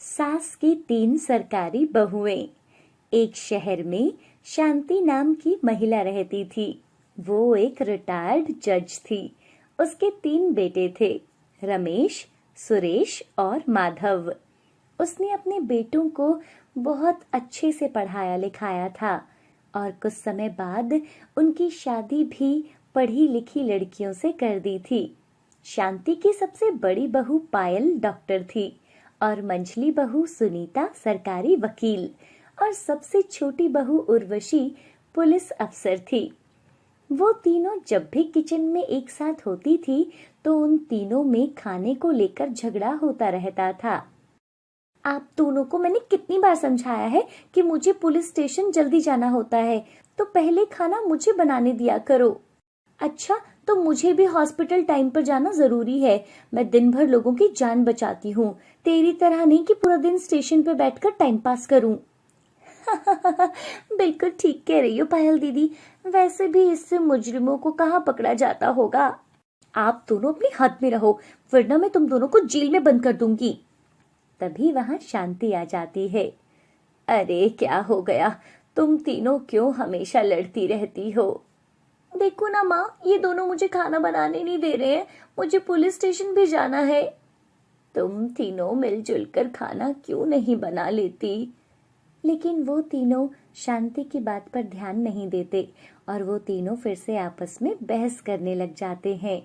सास की 3 सरकारी बहुएं। एक शहर में शांति नाम की महिला रहती थी। वो एक रिटायर्ड जज थी। उसके 3 बेटे थे, रमेश, सुरेश और माधव। उसने अपने बेटों को बहुत अच्छे से पढ़ाया लिखाया था और कुछ समय बाद उनकी शादी भी पढ़ी लिखी लड़कियों से कर दी थी। शांति की सबसे बड़ी बहू पायल डॉक्टर थी और मंझली बहू सुनीता सरकारी वकील और सबसे छोटी बहू उर्वशी पुलिस अफसर थी। वो तीनों जब भी किचन में एक साथ होती थी तो उन तीनों में खाने को लेकर झगड़ा होता रहता था। आप दोनों को मैंने कितनी बार समझाया है कि मुझे पुलिस स्टेशन जल्दी जाना होता है, तो पहले खाना मुझे बनाने दिया करो। अच्छा, तो मुझे भी हॉस्पिटल टाइम पर जाना जरूरी है। मैं दिन भर लोगों की जान बचाती हूँ, तेरी तरह नहीं कि पूरा दिन स्टेशन पर बैठकर टाइम पास करूँ। बिल्कुल ठीक कह रही हो पायल दीदी। वैसे भी इससे मुजरिमों को कहाँ पकड़ा जाता होगा। आप दोनों अपनी हद में रहो, वरना मैं तुम दोनों को जेल में बंद कर दूंगी। तभी वहां शांति आ जाती है। अरे क्या हो गया, तुम तीनों क्यों हमेशा लड़ती रहती हो? देखो ना माँ, ये दोनों मुझे खाना बनाने नहीं दे रहे हैं। मुझे पुलिस स्टेशन भी जाना है। तुम तीनों मिलजुल कर खाना क्यों नहीं बना लेती? लेकिन वो तीनों शांति की बात पर ध्यान नहीं देते और वो तीनों फिर से आपस में बहस करने लग जाते हैं।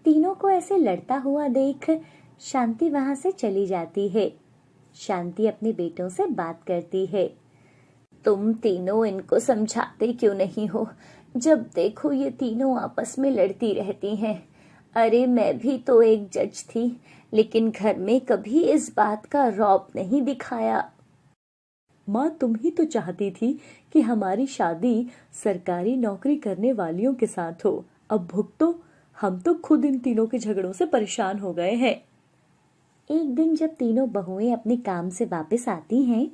तीनों को ऐसे लड़ता हुआ देख शांति वहां से चली जाती है। शांति अपने बेटों से बात करती है। तुम तीनों इनको समझाते क्यों नहीं हो? जब देखो ये तीनों आपस में लड़ती रहती हैं। अरे मैं भी तो एक जज थी, लेकिन घर में कभी इस बात का रौब नहीं दिखाया। माँ, तुम ही तो चाहती थी कि हमारी शादी सरकारी नौकरी करने वालियों के साथ हो। अब भुगतो, हम तो खुद इन तीनों के झगड़ों से परेशान हो गए हैं। एक दिन जब तीनों बहुएं अपने काम से वापस आती हैं,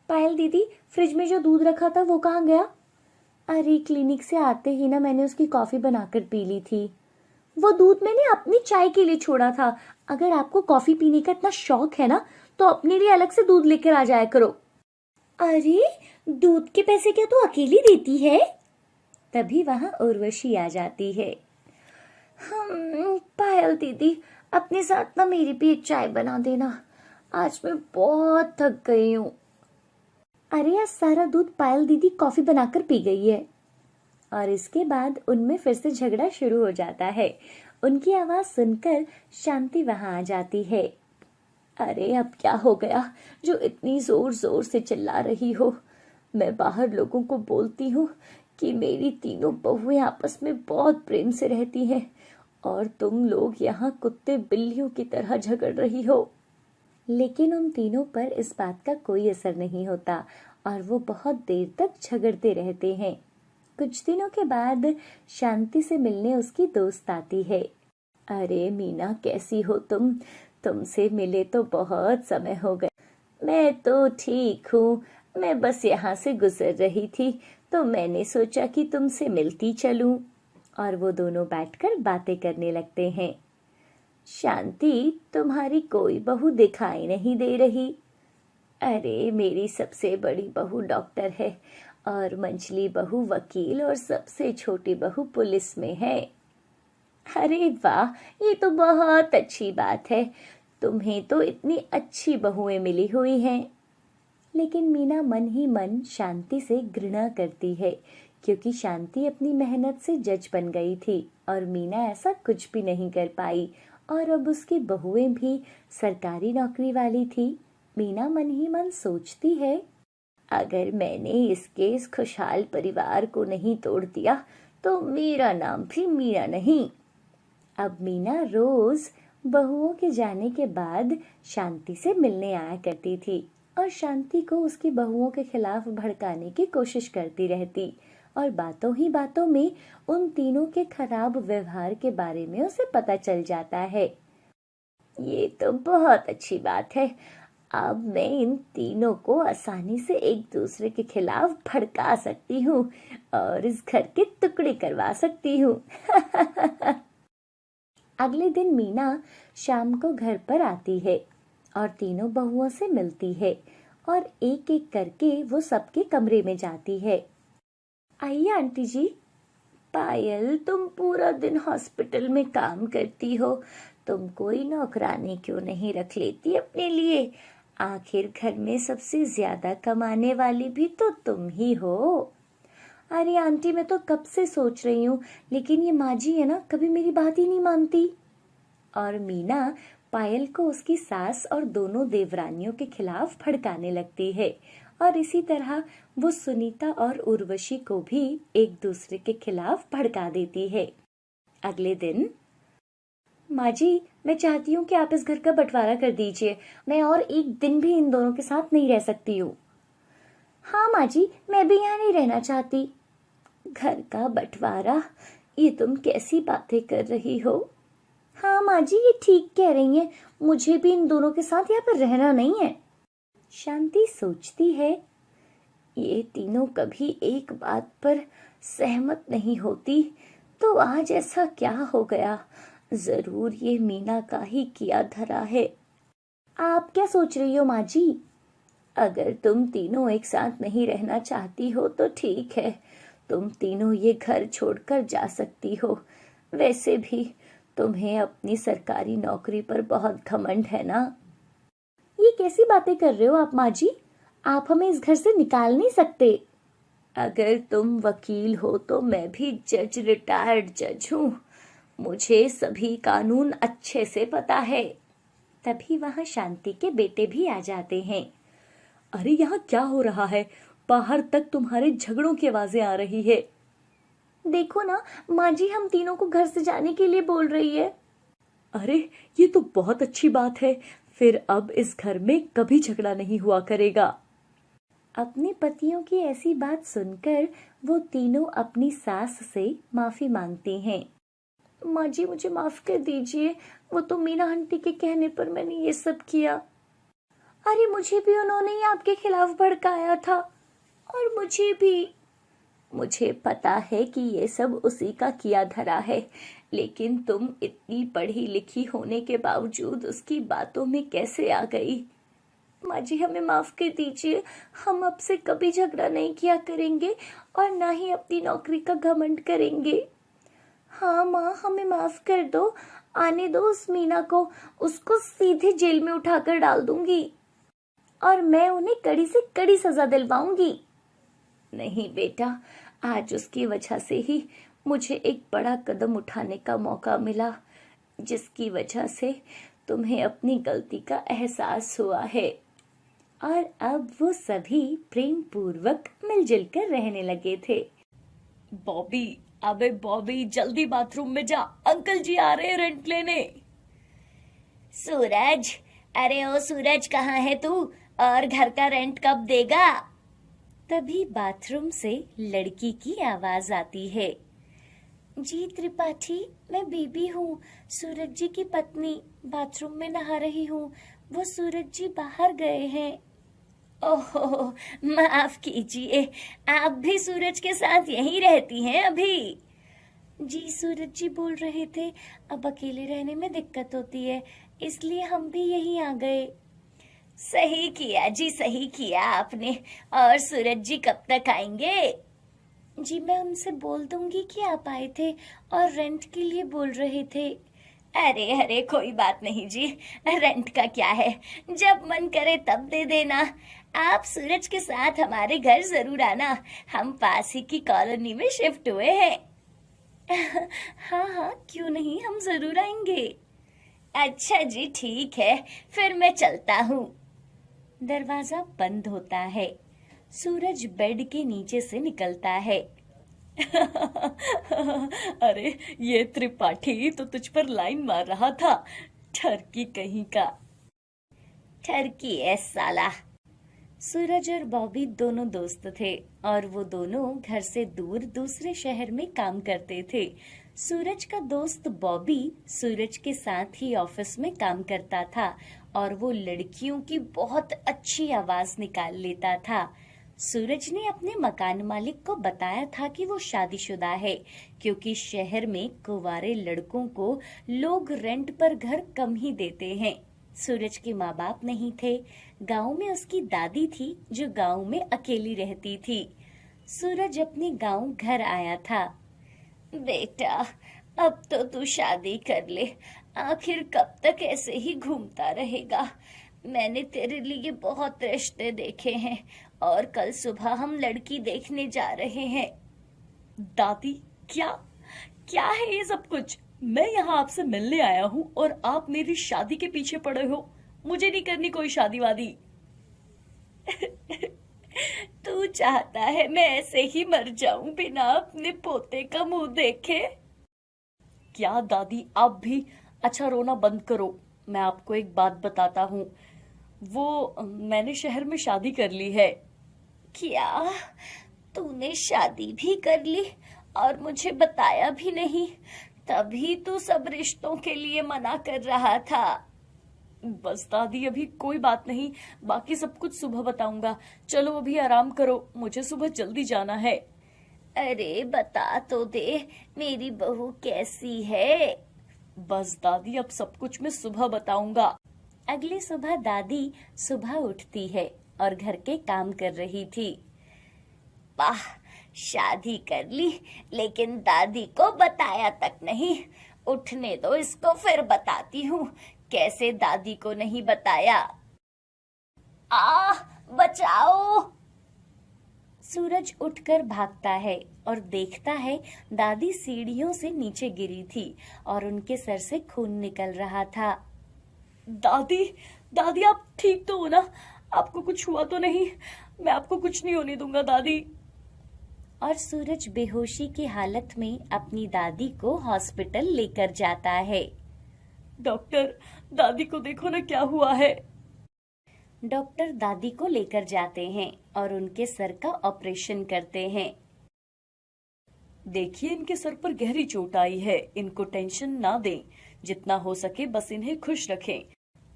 पायल दीदी, फ्रिज में जो दूध रखा था वो कहाँ गया? अरे क्लिनिक से आते ही ना मैंने उसकी कॉफी बनाकर पी ली थी। वो दूध मैंने अपनी चाय के लिए छोड़ा था। अगर आपको कॉफी पीने का इतना शौक है ना, तो अपने लिए अलग से दूध लेकर आ जाया करो। अरे दूध के पैसे क्या तू अकेली देती है? तभी वहां उर्वशी आ जाती है। पायल दीदी, अपने साथ ना मेरी भी एक चाय बना देना। आज मैं बहुत थक गई हूँ। अरे यार, सारा दूध पायल दीदी कॉफी बनाकर पी गई है। और इसके बाद उनमें फिर से झगड़ा शुरू हो जाता है। उनकी आवाज सुनकर शांति वहां आ जाती है। अरे अब क्या हो गया जो इतनी जोर जोर से चिल्ला रही हो? मैं बाहर लोगों को बोलती हूँ कि मेरी तीनों बहुएं आपस में बहुत प्रेम से रहती हैं और तुम लोग यहाँ कुत्ते बिल्लियों की तरह झगड़ रही हो। लेकिन उन तीनों पर इस बात का कोई असर नहीं होता और वो बहुत देर तक झगड़ते रहते हैं। कुछ दिनों के बाद शांति से मिलने उसकी दोस्त आती है। अरे मीना, कैसी हो तुम? तुमसे मिले तो बहुत समय हो गए। मैं तो ठीक हूँ। मैं बस यहाँ से गुजर रही थी तो मैंने सोचा कि तुमसे मिलती चलूं। और वो दोनों बैठकर बातें करने लगते हैं। शांति, तुम्हारी कोई बहू दिखाई नहीं दे रही। अरे मेरी सबसे बड़ी बहू डॉक्टर है और मंझली बहू वकील और सबसे छोटी बहू पुलिस में है। अरे वाह, ये तो बहुत अच्छी बात है। तुम्हें तो इतनी अच्छी बहुएं मिली हुई हैं। लेकिन मीना मन ही मन शांति से घृणा करती है, क्योंकि शांति अपनी मेहनत से जज बन गई थी और मीना ऐसा कुछ भी नहीं कर पाई और अब उसकी बहुएं भी सरकारी नौकरी वाली थी। मीना मन ही मन सोचती है, अगर मैंने इसके इस खुशहाल परिवार को नहीं तोड़ दिया तो मेरा नाम भी मीना नहीं। अब मीना रोज बहुओं के जाने के बाद शांति से मिलने आया करती थी और शांति को उसकी बहुओं के खिलाफ भड़काने की कोशिश करती रहती और बातों ही बातों में उन तीनों के खराब व्यवहार के बारे में उसे पता चल जाता है। ये तो बहुत अच्छी बात है। अब मैं इन तीनों को आसानी से एक दूसरे के खिलाफ भड़का सकती हूँ और इस घर के टुकड़े करवा सकती हूँ। अगले दिन मीना शाम को घर पर आती है और तीनों बहुओं से मिलती है और एक एक करके वो सबके कमरे में जाती है। आइए आंटी जी। पायल, तुम पूरा दिन हॉस्पिटल में काम करती हो, तुम कोई नौकरानी क्यों नहीं रख लेती अपने लिए? आखिर घर में सबसे ज्यादा कमाने वाली भी तो तुम ही हो। अरे आंटी, मैं तो कब से सोच रही हूँ, लेकिन ये माँ जी है ना, कभी मेरी बात ही नहीं मानती। और मीना पायल को उसकी सास और दोनों देवरानियों के खिलाफ भड़काने लगती है और इसी तरह वो सुनीता और उर्वशी को भी एक दूसरे के खिलाफ भड़का देती है। अगले दिन, माँ जी, मैं चाहती हूँ कि आप इस घर का बंटवारा कर दीजिए, मैं और एक दिन भी इन दोनों के साथ नहीं रह सकती हूँ। हाँ माँ जी, मैं भी यहाँ नहीं रहना चाहती। घर का बंटवारा? ये तुम कैसी बातें कर रही हो? हाँ माँ जी, ये ठीक कह रही हैं, मुझे भी इन दोनों के साथ यहाँ पर रहना नहीं है। शांति सोचती है, ये तीनों कभी एक बात पर सहमत नहीं होती, तो आज ऐसा क्या हो गया? जरूर ये मीना का ही किया धरा है। आप क्या सोच रही हो माँ जी? अगर तुम तीनों एक साथ नहीं रहना चाहती हो तो ठीक है, तुम तीनों ये घर छोड़कर जा सकती हो। वैसे भी तुम्हें अपनी सरकारी नौकरी पर बहुत घमंड है ना। ये कैसी बातें कर रहे हो आप माँ जी? आप हमें इस घर से निकाल नहीं सकते। अगर तुम वकील हो तो मैं भी जज, रिटायर्ड जज हूँ, मुझे सभी कानून अच्छे से पता है। तभी वहां शांति के बेटे भी आ जाते हैं। अरे यहाँ क्या हो रहा है? बाहर तक तुम्हारे झगड़ों की आवाजें आ रही है। देखो ना माँ जी, हम तीनों को घर से जाने के लिए बोल रही है। अरे ये तो बहुत अच्छी बात है, फिर अब इस घर में कभी झगड़ा नहीं हुआ करेगा। अपने पतियों की ऐसी बात सुनकर वो तीनों अपनी सास से माफी मांगते हैं। माँ जी, मुझे माफ कर दीजिए, वो तो मीना आंटी के कहने पर मैंने ये सब किया। अरे मुझे भी उन्होंने ही आपके खिलाफ भड़काया था, और मुझे भी। मुझे पता है कि ये सब उसी का किया धरा है, लेकिन तुम इतनी पढ़ी लिखी होने के बावजूद उसकी बातों में कैसे आ गई? माँ जी, हमें माफ कर दीजिए, हम अब से कभी झगड़ा नहीं किया करेंगे और ना ही अपनी नौकरी का घमंड करेंगे। हाँ माँ, हमें माफ कर दो, आने दो उस मीना को, उसको सीधे जेल में उठाकर डाल दूंगी और मैं उन्हें कड़ी से कड़ी सजा दिलवाऊंगी। नहीं बेटा, आज उसकी वजह से ही मुझे एक बड़ा कदम उठाने का मौका मिला, जिसकी वजह से तुम्हें अपनी गलती का एहसास हुआ है। और अब वो सभी प्रेम पूर्वक मिलजुल कर रहने लगे थे। बॉबी, अबे बॉबी, जल्दी बाथरूम में जा, अंकल जी आ रहे हैं रेंट लेने। सूरज, अरे ओ सूरज, कहाँ है तू? और घर का रेंट कब देगा? तभी बाथरूम से लड़की की आवाज आती है। जी त्रिपाठी, मैं बीबी हूँ, सूरज जी की पत्नी, बाथरूम में नहा रही हूँ, वो सूरज जी बाहर गए हैं। ओहो, माफ कीजिए, आप भी सूरज के साथ यहीं रहती हैं अभी? जी सूरज जी बोल रहे थे अब अकेले रहने में दिक्कत होती है, इसलिए हम भी यहीं आ गए। सही किया जी, सही किया आपने। और सूरज जी कब तक आएंगे? जी मैं उनसे बोल दूंगी कि आप आए थे और रेंट के लिए बोल रहे थे। अरे अरे, कोई बात नहीं जी, रेंट का क्या है, जब मन करे तब दे देना। आप सूरज के साथ हमारे घर जरूर आना, हम पास ही की कॉलोनी में शिफ्ट हुए हैं। हाँ हाँ, क्यों नहीं, हम जरूर आएंगे। अच्छा जी, ठीक है, फिर मैं चलता हूँ। दरवाजा बंद होता है। सूरज बेड के नीचे से निकलता है। अरे ये त्रिपाठी तो तुझ पर लाइन मार रहा था, ठरकी कहीं का। ठरकी है साला। सूरज और बॉबी दोनों दोस्त थे और वो दोनों घर से दूर दूसरे शहर में काम करते थे। सूरज का दोस्त बॉबी सूरज के साथ ही ऑफिस में काम करता था और वो लड़कियों की बहुत अच्छी आवाज निकाल लेता था। सूरज ने अपने मकान मालिक को बताया था कि वो शादीशुदा है, क्योंकि शहर में कुंवारे लड़कों को लोग रेंट पर घर कम ही देते हैं। सूरज के माँ बाप नहीं थे। गांव में उसकी दादी थी जो गांव में अकेली रहती थी। सूरज अपने गांव घर आया था। बेटा, अब तो तू शादी कर ले। आखिर कब तक ऐसे ही घूमता रहेगा? मैंने तेरे लिए बहुत रिश्ते देखे हैं और कल सुबह हम लड़की देखने जा रहे हैं। दादी, क्या क्या है ये सब कुछ? मैं यहाँ आपसे मिलने आया हूँ और आप मेरी शादी के पीछे पड़े हो। मुझे नहीं करनी कोई शादी वादी। तू चाहता है मैं ऐसे ही मर जाऊं बिना अपने पोते का मुंह देखे? क्या दादी, आप भी? अच्छा, रोना बंद करो। मैं आपको एक बात बताता हूँ। वो मैंने शहर में शादी कर ली है। क्या? तूने शादी भी कर ली और मुझे बताया भी नहीं? तभी तू सब रिश्तों के लिए मना कर रहा था। बस दादी, अभी कोई बात नहीं, बाकी सब कुछ सुबह बताऊंगा। चलो अभी आराम करो, मुझे सुबह जल्दी जाना है। अरे बता तो दे, मेरी बहू कैसी है? बस दादी, अब सब कुछ मैं सुबह बताऊंगा। अगली सुबह दादी सुबह उठती है और घर के काम कर रही थी। वाह, शादी कर ली लेकिन दादी को बताया तक नहीं। उठने दो इसको, फिर बताती हूँ कैसे दादी को नहीं बताया। बचाओ! सूरज उठकर भागता है और देखता है दादी सीढ़ियों से नीचे गिरी थी और उनके सर से खून निकल रहा था। दादी, दादी, आप ठीक तो हो ना? आपको कुछ हुआ तो नहीं? मैं आपको कुछ नहीं होने दूंगा दादी। और सूरज बेहोशी की हालत में अपनी दादी को हॉस्पिटल लेकर जाता है। डॉक्टर, दादी को देखो ना क्या हुआ है। डॉक्टर दादी को लेकर जाते हैं और उनके सर का ऑपरेशन करते हैं। देखिए, इनके सर पर गहरी चोट आई है। इनको टेंशन ना दें, जितना हो सके बस इन्हें खुश रखें।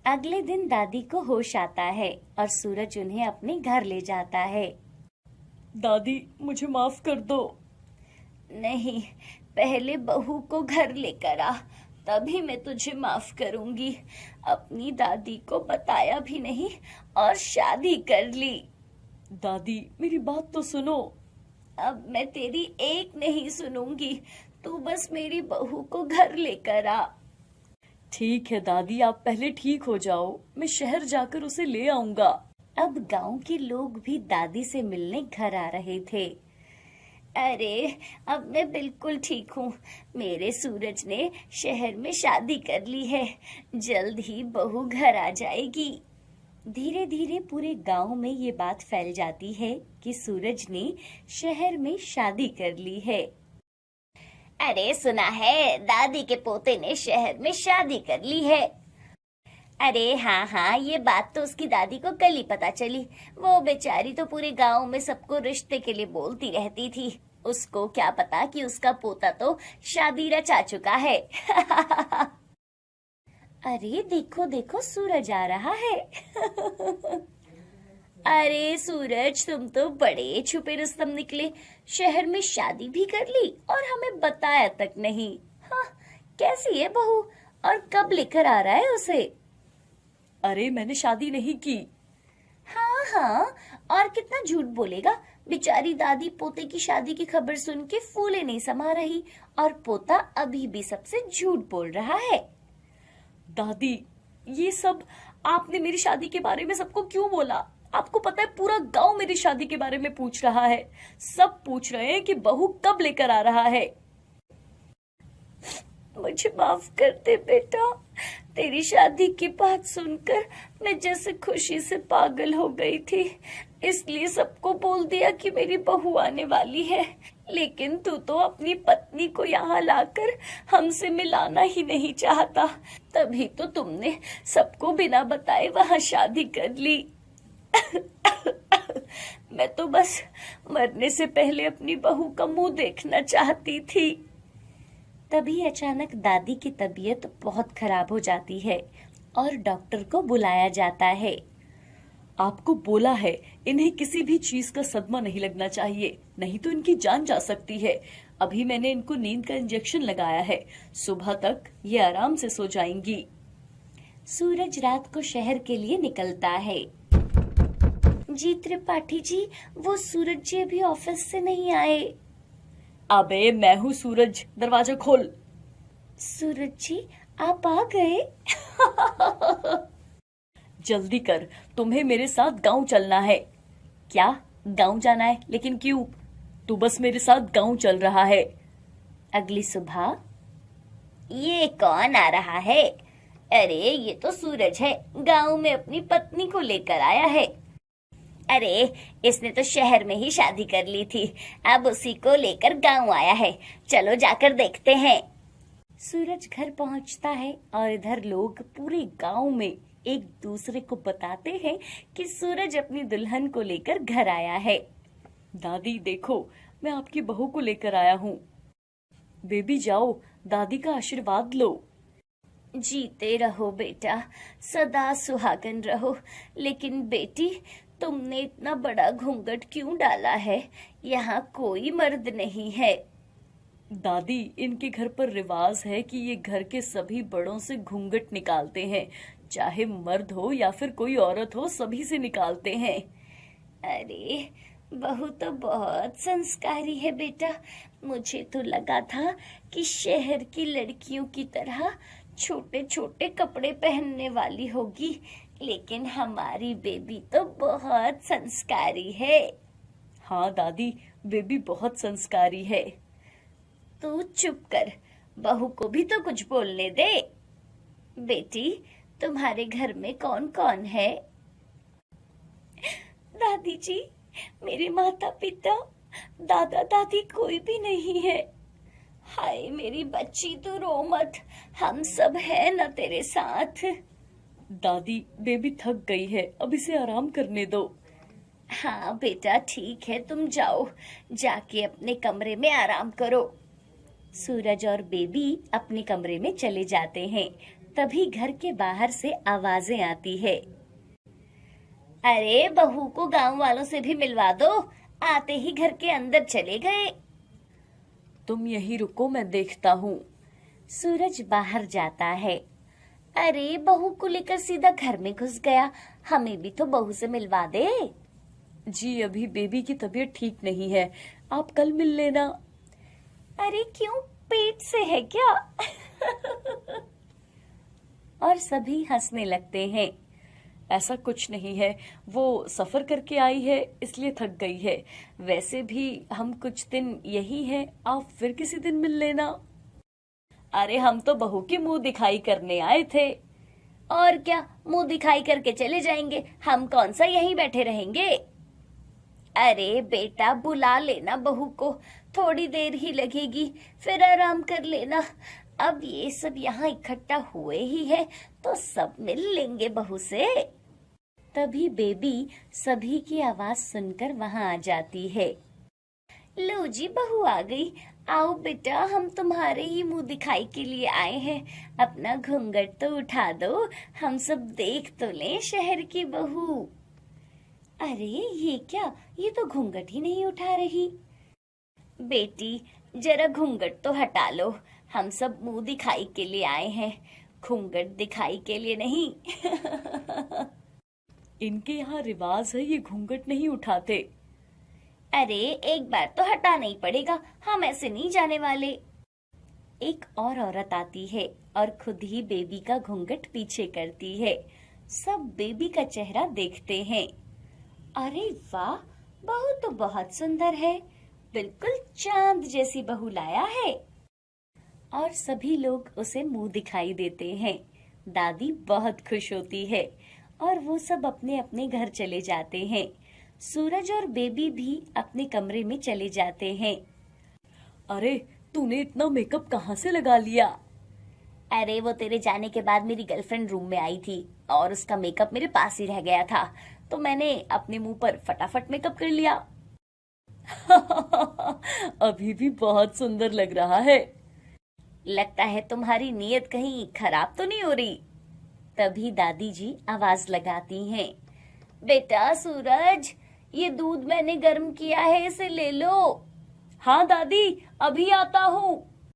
अगले दिन दादी को होश आता है और सूरज उन्हें अपने घर ले जाता है। दादी, मुझे माफ कर दो। नहीं, पहले बहू को घर लेकर आ, तभी मैं तुझे माफ करूंगी। अपनी दादी को बताया भी नहीं और शादी कर ली। दादी, मेरी बात तो सुनो। अब मैं तेरी एक नहीं सुनूंगी, तू बस मेरी बहू को घर लेकर आ। ठीक है दादी, आप पहले ठीक हो जाओ, मैं शहर जाकर उसे ले आऊंगा। अब गांव के लोग भी दादी से मिलने घर आ रहे थे। अरे, अब मैं बिल्कुल ठीक हूँ। मेरे सूरज ने शहर में शादी कर ली है, जल्द ही बहू घर आ जाएगी। धीरे धीरे पूरे गांव में ये बात फैल जाती है कि सूरज ने शहर में शादी कर ली है। अरे सुना है, दादी के पोते ने शहर में शादी कर ली है। अरे हाँ हाँ, ये बात तो उसकी दादी को कल ही पता चली। वो बेचारी तो पूरे गांव में सबको रिश्ते के लिए बोलती रहती थी। उसको क्या पता कि उसका पोता तो शादी रचा चुका है। अरे देखो देखो, सूरज आ रहा है। अरे सूरज, तुम तो बड़े छुपे रुस्तम निकले। शहर में शादी भी कर ली और हमें बताया तक नहीं। हाँ, कैसी है बहू और कब लेकर आ रहा है उसे? अरे मैंने शादी नहीं की। हाँ हाँ, और कितना झूठ बोलेगा। बेचारी दादी पोते की शादी की खबर सुन के फूले नहीं समा रही और पोता अभी भी सबसे झूठ बोल रहा है। दादी, ये सब आपने मेरी शादी के बारे में सबको क्यों बोला? आपको पता है पूरा गांव मेरी शादी के बारे में पूछ रहा है। सब पूछ रहे हैं कि बहू कब लेकर आ रहा है। मुझे माफ कर दे बेटा, तेरी शादी की बात सुनकर मैं जैसे खुशी से पागल हो गई थी, इसलिए सबको बोल दिया कि मेरी बहू आने वाली है। लेकिन तू तो अपनी पत्नी को यहाँ लाकर हमसे मिलाना ही नहीं चाहता, तभी तो तुमने सबको बिना बताए वहाँ शादी कर ली। मैं तो बस मरने से पहले अपनी बहू का मुंह देखना चाहती थी। तभी अचानक दादी की तबीयत बहुत खराब हो जाती है और डॉक्टर को बुलाया जाता है। आपको बोला है, इन्हें किसी भी चीज का सदमा नहीं लगना चाहिए, नहीं तो इनकी जान जा सकती है। अभी मैंने इनको नींद का इंजेक्शन लगाया है, सुबह तक ये आराम से सो जाएंगी। सूरज रात को शहर के लिए निकलता है। जी त्रिपाठी जी, वो सूरज जी अभी ऑफिस से नहीं आए। अबे मैं हूँ सूरज, दरवाजा खोल। सूरज जी आप आ गए? जल्दी कर, तुम्हें मेरे साथ गांव चलना है। क्या गांव जाना है? लेकिन क्यों? तू बस मेरे साथ गांव चल रहा है। अगली सुबह, ये कौन आ रहा है? अरे ये तो सूरज है, गांव में अपनी पत्नी को लेकर आया है। अरे इसने तो शहर में ही शादी कर ली थी, अब उसी को लेकर गांव आया है। चलो जाकर देखते हैं। सूरज घर पहुंचता है और इधर लोग पूरे गांव में एक दूसरे को बताते हैं कि सूरज अपनी दुल्हन को लेकर घर आया है। दादी देखो, मैं आपकी बहू को लेकर आया हूँ। बेबी जाओ, दादी का आशीर्वाद लो। जीते रहो बेटा, सदा सुहागन रहो। लेकिन बेटी, तुमने इतना बड़ा घूंघट क्यों डाला है? यहाँ कोई मर्द नहीं है। दादी, इनके घर पर रिवाज है कि ये घर के सभी बड़ों से घूंघट निकालते हैं, चाहे मर्द हो या फिर कोई औरत हो, सभी से निकालते हैं। अरे बहू तो बहुत संस्कारी है बेटा। मुझे तो लगा था कि शहर की लड़कियों की तरह छोटे छोटे कपड़े पहनने वाली होगी, लेकिन हमारी बेबी तो बहुत संस्कारी है। हाँ दादी, बेबी बहुत संस्कारी है। तू चुप कर, बहू को भी तो कुछ बोलने दे। बेटी, तुम्हारे घर में कौन कौन है? दादी जी, मेरे माता पिता, दादा दादी कोई भी नहीं है। हाय मेरी बच्ची, तू रो मत, हम सब है ना तेरे साथ। दादी, बेबी थक गई है, अब इसे आराम करने दो। हाँ बेटा ठीक है, तुम जाओ, जाके अपने कमरे में आराम करो। सूरज और बेबी अपने कमरे में चले जाते हैं। तभी घर के बाहर से आवाजें आती है। अरे बहू को गांव वालों से भी मिलवा दो, आते ही घर के अंदर चले गए। तुम यहीं रुको, मैं देखता हूँ। सूरज बाहर जाता है। अरे बहू को लेकर सीधा घर में घुस गया, हमें भी तो बहू से मिलवा दे। जी अभी बेबी की तबीयत ठीक नहीं है, आप कल मिल लेना। अरे क्यों, पेट से है क्या? और सभी हंसने लगते हैं। ऐसा कुछ नहीं है, वो सफर करके आई है इसलिए थक गई है। वैसे भी हम कुछ दिन यही हैं, आप फिर किसी दिन मिल लेना। अरे हम तो बहू की मुंह दिखाई करने आए थे। और क्या, मुंह दिखाई करके चले जाएंगे, हम कौन सा यहीं बैठे रहेंगे। अरे बेटा बुला लेना बहू को, थोड़ी देर ही लगेगी, फिर आराम कर लेना। अब ये सब यहाँ इकट्ठा हुए ही है तो सब मिल लेंगे बहू से। तभी बेबी सभी की आवाज सुनकर वहां आ जाती है। लो जी बहू आ गई, आओ बेटा, हम तुम्हारे ही मुंह दिखाई के लिए आए हैं। अपना घूंघट तो उठा दो, हम सब देख तो लें शहर की बहू। अरे ये क्या, ये तो घूंघट ही नहीं उठा रही। बेटी जरा घूंघट तो हटा लो, हम सब मुंह दिखाई के लिए आए हैं, घूंघट दिखाई के लिए नहीं। इनके यहाँ रिवाज है, ये घूंघट नहीं उठाते। अरे एक बार तो हटाना ही पड़ेगा, हम ऐसे नहीं जाने वाले। एक और औरत आती है और खुद ही बेबी का घूंघट पीछे करती है। सब बेबी का चेहरा देखते हैं। अरे वाह, बहू तो बहुत सुंदर है, बिल्कुल चांद जैसी बहू लाया है। और सभी लोग उसे मुंह दिखाई देते हैं। दादी बहुत खुश होती है और वो सब अपने अपने घर चले जाते हैं। सूरज और बेबी भी अपने कमरे में चले जाते हैं। अरे तूने इतना मेकअप कहाँ से लगा लिया? अरे वो तेरे जाने के बाद मेरी गर्लफ्रेंड रूम में आई थी और उसका मेकअप मेरे पास ही रह गया था, तो मैंने अपने मुंह पर फटाफट मेकअप कर लिया। अभी भी बहुत सुंदर लग रहा है। लगता है तुम्हारी नीयत कहीं खराब तो नहीं हो रही। तभी दादी जी आवाज लगाती हैं। बेटा सूरज, ये दूध मैंने गर्म किया है, इसे ले लो। हाँ दादी, अभी आता हूँ।